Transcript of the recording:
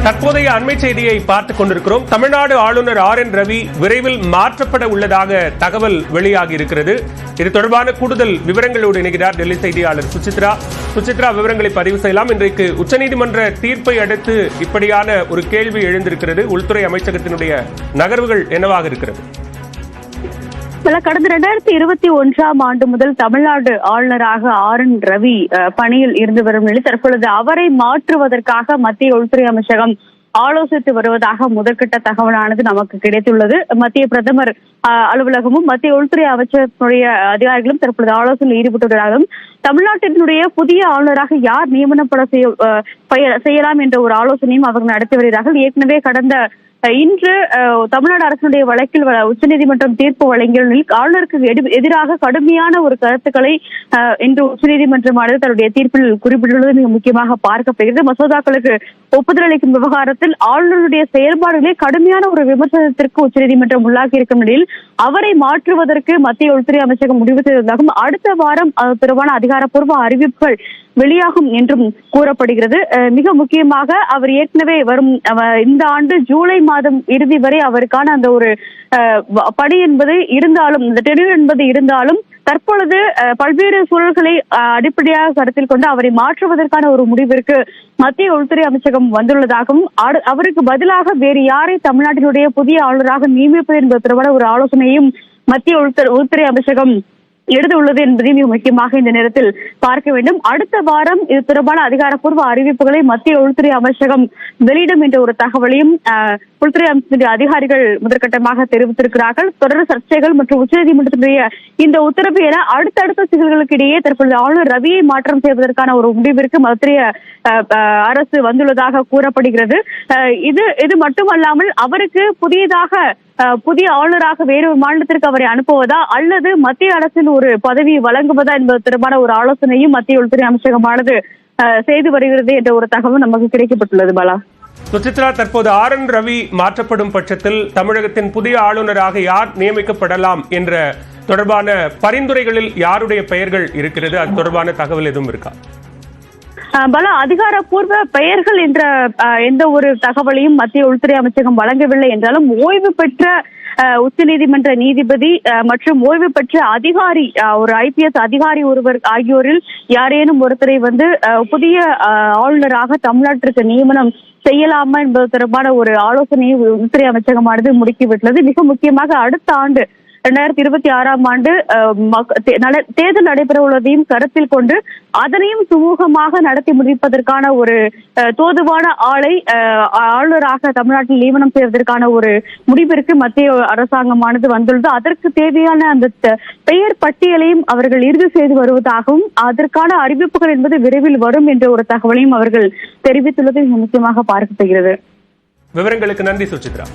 தற்போதைய அண்மை செய்தியை பார்த்துக் கொண்டிருக்கிறோம். தமிழ்நாடு ஆளுநர் RN ரவி விரைவில் மாற்றப்பட உள்ளதாக தகவல் வெளியாகி இருக்கிறது. இது தொடர்பான கூடுதல் விவரங்களோடு இணைகிறார் டெல்லி செய்தியாளர் சுசித்ரா. விவரங்களை பதிவு செய்யலாம். இன்றைக்கு உச்சநீதிமன்ற தீர்ப்பை அடுத்து இப்படியான ஒரு கேள்வி எழுந்திருக்கிறது. உள்துறை அமைச்சகத்தினுடைய நகர்வுகள் என்னவாக இருக்கிறது? கடந்த 2021ஆம் ஆண்டு முதல் தமிழ்நாடு ஆளுநராக RN ரவி பணியில் இருந்து வரும் நிலையில் தற்பொழுது அவரை மாற்றுவதற்காக மத்திய உள்துறை அமைச்சகம் ஆலோசித்து வருவதாக முதற்கட்ட தகவலானது நமக்கு கிடைத்துள்ளது. மத்திய பிரதமர் அலுவலகமும் மத்திய உள்துறை அமைச்சகத்தினுடைய அதிகாரிகளும் தற்பொழுது ஆலோசனையில் ஈடுபட்டுள்ளதாகவும் தமிழ்நாட்டினுடைய புதிய ஆளுநராக யார் நியமனப்பட செய்யலாம் என்ற ஒரு ஆலோசனையும் அவர்கள் நடத்தி வருகிறார்கள். ஏற்கனவே இன்று தமிழ்நாடு அரசினுடைய வழக்கில் உச்சநீதிமன்றம் தீர்ப்பு வழங்கிய நிலையில் ஆளுநருக்கு எதிராக கடுமையான ஒரு கருத்துக்களை இன்று உச்சநீதிமன்றமானது தன்னுடைய தீர்ப்பில் குறிப்பிட்டுள்ளது மிக முக்கியமாக பார்க்கப்படுகிறது. மசோதாக்களுக்கு ஒப்புதல் அளிக்கும் விவகாரத்தில் ஆளுநருடைய செயல்பாடுகளை கடுமையான ஒரு விமர்சனத்திற்கு உச்சநீதிமன்றம் உள்ளாகி இருக்கும் நிலையில் அவரை மாற்றுவதற்கு மத்திய உள்துறை அமைச்சகம் முடிவு செய்ததாகவும் அடுத்த வாரம் அது தொடர்பான அதிகாரப்பூர்வ அறிவிப்புகள் வெளியாகும் என்றும் கூறப்படுகிறது. மிக முக்கியமாக அவர் ஏற்கனவே வரும் இந்த ஆண்டு ஜூலை மாதம் இறுதி வரை அவருக்கான அந்த ஒரு பணி என்பது இருந்தாலும் இந்த டென்யூர் என்பது இருந்தாலும் தற்பொழுது பல்வேறு சூழல்களை அடிப்படையாக கருத்தில் கொண்டு அவரை மாற்றுவதற்கான ஒரு முடிவிற்கு மத்திய உள்துறை அமைச்சகம் வந்துள்ளதாகவும் அவருக்கு பதிலாக வேறு யாரை தமிழ்நாட்டினுடைய புதிய ஆளுநராக நியமிப்பது என்பது தொடர்பான ஒரு ஆலோசனையும் மத்திய உள்துறை அமைச்சகம் எடுத்துள்ளது என்பதையும் மிக முக்கியமாக இந்த நேரத்தில் பார்க்க வேண்டும். அடுத்த வாரம் இது தொடர்பான அதிகாரப்பூர்வ அறிவிப்புகளை மத்திய உள்துறை அமைச்சகம் வெளியிடும் என்ற ஒரு தகவலையும் உள்துறை அமைச்சக அதிகாரிகள் முதற்கட்டமாக தெரிவித்திருக்கிறார்கள். தொடர் சர்ச்சைகள் மற்றும் உச்சநீதிமன்றத்தினுடைய இந்த உத்தரவு என அடுத்தடுத்த சிக்கல்களுக்கு இடையே தற்பொழுது ஆளுநர் ரவியை மாற்றம் செய்வதற்கான ஒரு முடிவிற்கு மத்திய அரசு வந்துள்ளதாக கூறப்படுகிறது. இது மட்டுமல்லாமல் அவருக்கு புதிய ஆளுநராக வேறொரு மாநிலத்திற்கு அவரை அனுப்புவதா அல்லது மத்திய அரசின் ஒரு பதவி வழங்குவதா என்பது தொடர்பான ஒரு ஆலோசனையும் மத்திய உள்துறை அமைச்சகமானது செய்து வருகிறது என்ற ஒரு தகவல் நமக்கு கிடைக்கப்பட்டுள்ளது. பாலா, சுசித்ரா, தற்போது RN ரவி மாற்றப்படும் பட்சத்தில் தமிழகத்தின் புதிய ஆளுநராக யார் நியமிக்கப்படலாம் என்ற தொடர்பான பரிந்துரைகளில் யாருடைய பெயர்கள் இருக்கிறது? அது தொடர்பான தகவல் எதுவும் இருக்கா? பல அதிகாரப்பூர்வ பெயர்கள் என்ற எந்த ஒரு தகவலையும் மத்திய உள்துறை அமைச்சகம் வழங்கவில்லை என்றாலும் ஓய்வு பெற்ற உச்சநீதிமன்ற நீதிபதி மற்றும் ஓய்வு பெற்ற அதிகாரி ஒரு IPS அதிகாரி ஒருவர் ஆகியோரில் யாரேனும் ஒருத்தரை புதிய ஆளுநராக தமிழ்நாட்டிற்கு நியமனம் செய்யலாமா என்பது தொடர்பான ஒரு ஆலோசனையை உள்துறை அமைச்சகமானது முடுக்கிவிட்டுள்ளது. மிக முக்கியமாக அடுத்த ஆண்டு 2026ஆம் ஆண்டு தேர்தல் நடைபெற உள்ளதையும் கருத்தில் கொண்டு அதனையும் சுமூகமாக நடத்தி முடிப்பதற்கான ஒரு தோதுவான ஆளை ஆளுநராக தமிழ்நாட்டில் நியமனம் செய்வதற்கான ஒரு முடிவிற்கு மத்திய அரசாங்கமானது வந்துள்ளது. அதற்கு தேவையான அந்த பெயர் பட்டியலையும் அவர்கள் இறுதி செய்து வருவதாகவும் அதற்கான அறிவிப்புகள் என்பது விரைவில் வரும் என்ற ஒரு தகவலையும் அவர்கள் தெரிவித்துள்ளது முக்கியமாக பார்க்கப்படுகிறது. விவரங்களுக்கு நன்றி சுசித்ரா.